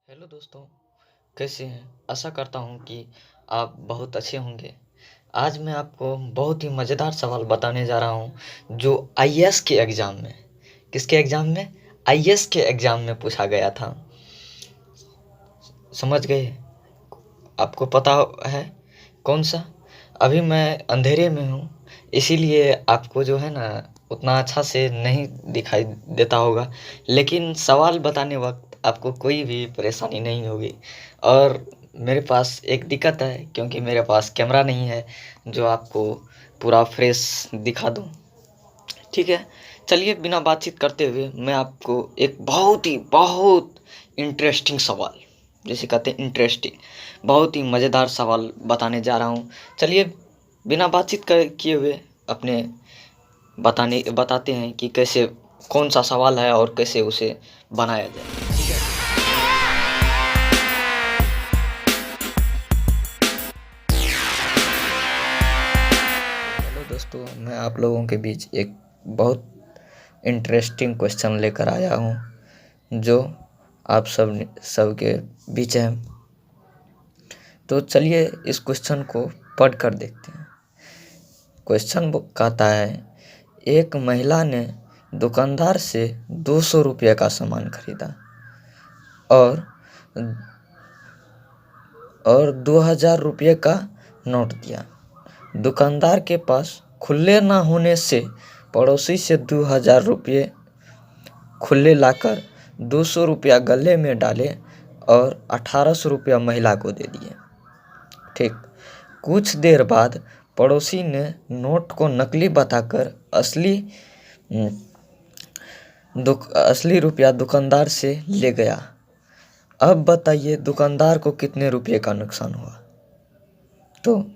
Hello दोस्तों, कैसे हैं? आशा करता हूँ कि आप बहुत अच्छे होंगे। आज मैं आपको बहुत ही मज़ेदार सवाल बताने जा रहा हूँ जो आईएएस के एग्ज़ाम में किसके एग्ज़ाम में आईएएस के एग्ज़ाम में पूछा गया था। समझ गए? आपको पता है कौन सा? अभी मैं अंधेरे में हूँ, इसीलिए आपको जो है ना उतना अच्छा से नहीं दिखाई देता होगा, लेकिन सवाल बताने वक्त आपको कोई भी परेशानी नहीं होगी। और मेरे पास एक दिक्कत है, क्योंकि मेरे पास कैमरा नहीं है जो आपको पूरा फ्रेश दिखा दूँ। ठीक है, चलिए बिना बातचीत करते हुए मैं आपको एक बहुत इंटरेस्टिंग सवाल, जैसे कहते हैं इंटरेस्टिंग, बहुत ही मज़ेदार सवाल बताने जा रहा हूँ। चलिए बिना बातचीत कर किए हुए अपने बताते हैं कि कैसे, कौन सा सवाल है और कैसे उसे बनाया जाए। ठीक है। हेलो दोस्तों, मैं आप लोगों के बीच एक बहुत इंटरेस्टिंग क्वेश्चन लेकर आया हूँ जो आप सबके बीच है। तो चलिए इस क्वेश्चन को पढ़ कर देखते हैं। क्वेश्चन कहता है, एक महिला ने दुकानदार से 200 रुपये का सामान खरीदा और 2000 रुपये का नोट दिया। दुकानदार के पास खुले ना होने से पड़ोसी से 2000 रुपये खुले लाकर 200 रुपया गले में डाले और 1800 रुपया महिला को दे दिए। ठीक, कुछ देर बाद पड़ोसी ने नोट को नकली बताकर असली रुपया दुकानदार से ले गया। अब बताइए दुकानदार को कितने रुपये का नुकसान हुआ? तो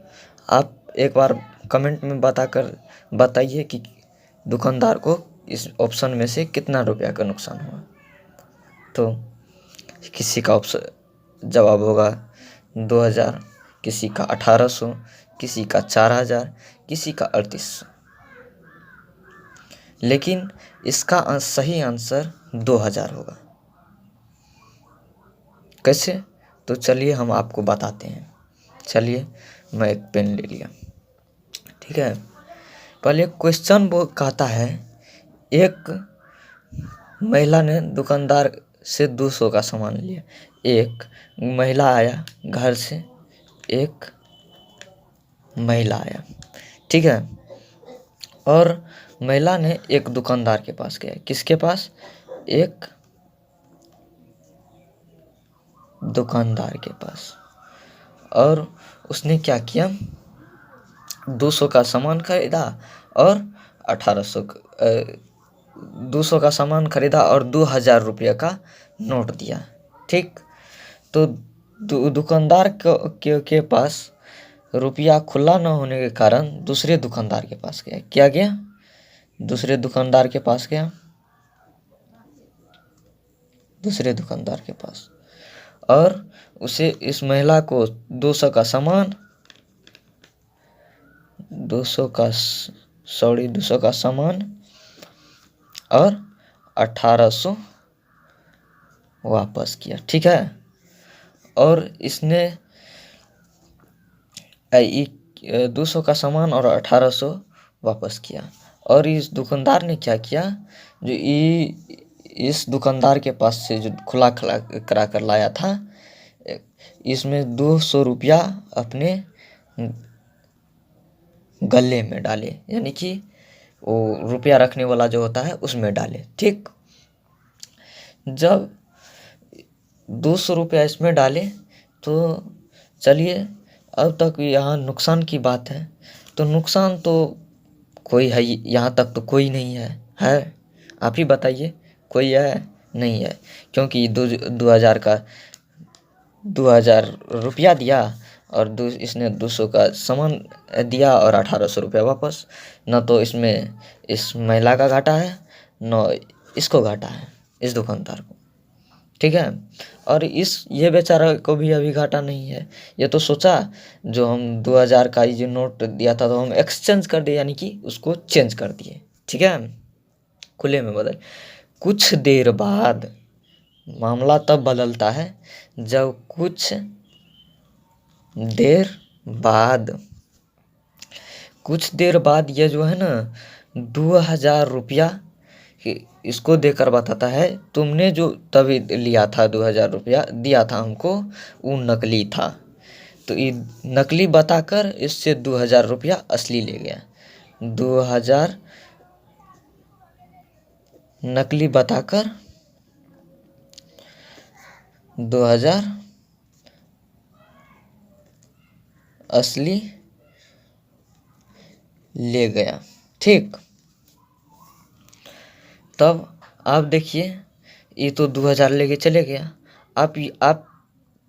आप एक बार कमेंट में बताइए कि दुकानदार को इस ऑप्शन में से कितना रुपया का नुकसान हुआ। तो किसी का ऑप्शन जवाब होगा 2000, किसी का 1800, किसी का 4000, किसी का 3800। लेकिन इसका सही आंसर 2000 होगा। कैसे? तो चलिए हम आपको बताते हैं। चलिए, मैं एक पेन ले लिया। ठीक है, पहले क्वेश्चन वो कहता है, एक महिला ने दुकानदार से 200 का सामान लिया। एक महिला आया घर से, एक महिला आया, ठीक है। और महिला ने एक दुकानदार के पास गया। किसके पास? एक दुकानदार के पास। और उसने क्या किया? 200 का सामान खरीदा और 200 का सामान खरीदा और 2000 रुपये का नोट दिया। ठीक, तो दुकानदार के पास रुपया खुला न होने के कारण दूसरे दुकानदार के पास गया। क्या गया? दूसरे दुकानदार के पास गया, दूसरे दुकानदार के पास, और उसे इस महिला को 200 का सामान 200 का सामान और 1800 वापस किया। ठीक है, और इसने 200 का सामान और 1800 वापस किया। और इस दुकानदार ने क्या किया? जो इस दुकानदार के पास से जो खुला करा कर लाया था, इसमें 200 रुपया अपने गले में डाले, यानी कि वो रुपया रखने वाला जो होता है उसमें डाले। ठीक, जब 200 रुपया इसमें डाले तो चलिए, अब तक यहाँ नुकसान की बात है। तो नुकसान तो कोई है, यहाँ तक तो कोई नहीं है? आप ही बताइए, कोई है? नहीं है, क्योंकि 2000 का 2000 रुपया दिया और इसने 200 का सामान दिया और 1800 रुपया वापस। न तो इसमें इस महिला का घाटा है, न इसको घाटा है, इस दुकानदार को। ठीक है, और ये बेचारा को भी अभी घाटा नहीं है। ये तो सोचा जो हम 2000 का जो नोट दिया था तो हम एक्सचेंज कर दिए, यानी कि उसको चेंज कर दिए। ठीक है, खुले में बदल। कुछ देर बाद मामला तब बदलता है जब देर बाद कुछ देर बाद ये जो है ना 2000 रुपया इसको देकर बताता है तुमने जो तभी लिया था 2000 रुपया दिया था हमको वो नकली था। तो ये नकली बताकर इससे 2000 रुपया असली ले गया। 2000 नकली बताकर 2000 असली ले गया। ठीक, तब आप देखिए ये तो 2000 लेके चले गया। आप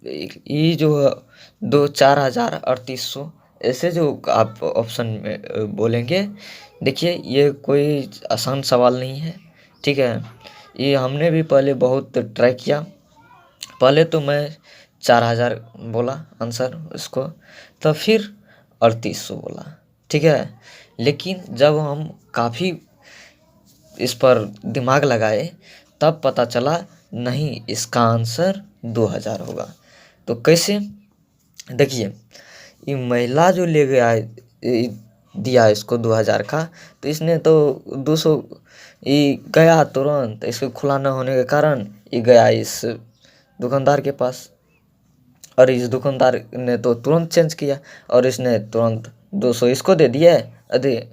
ये जो 4,3800 ऐसे जो आप ऑप्शन में बोलेंगे, देखिए ये कोई आसान सवाल नहीं है। ठीक है, ये हमने भी पहले बहुत ट्राई किया। पहले तो मैं 4,000 बोला आंसर इसको, तब फिर 3800 बोला। ठीक है, लेकिन जब हम काफ़ी इस पर दिमाग लगाए तब पता चला नहीं, इसका आंसर 2000 होगा। तो कैसे, देखिए ये महिला जो ले गया दिया इसको 2000 का, तो इसने तो 200 ये गया तुरंत, इसको खुला न होने के कारण ये गया इस दुकानदार के पास, और इस दुकानदार ने तो तुरंत चेंज किया और इसने तुरंत 200 इसको दे दिया। अरे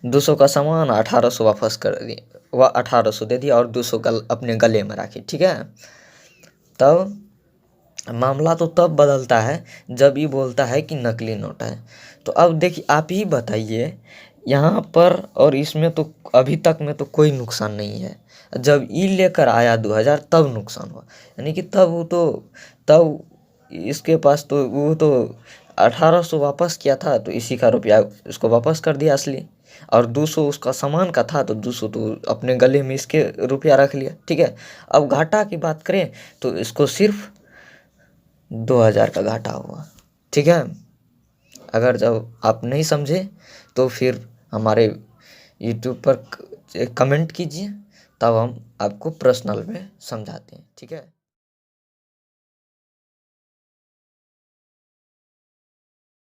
200 का सामान 1800 वापस कर दिए, वह 1800 दे दिया और 200 अपने गले में रखी। ठीक है, तब मामला तो तब बदलता है जब ये बोलता है कि नकली नोट है। तो अब देखिए आप ही बताइए, यहाँ पर और इसमें तो अभी तक में तो कोई नुकसान नहीं है। जब ई लेकर आया 2000 तब नुकसान हुआ, यानी कि तब इसके पास तो वो तो 1800 वापस किया था, तो इसी का रुपया उसको वापस कर दिया असली, और 200 उसका सामान का था, तो 200 तो अपने गले में इसके रुपया रख लिया। ठीक है, अब घाटा की बात करें तो इसको सिर्फ 2000 का घाटा हुआ। ठीक है, अगर जब आप नहीं समझे तो फिर हमारे यूट्यूब पर कमेंट कीजिए, तब हम आपको पर्सनल में समझाते हैं। ठीक है।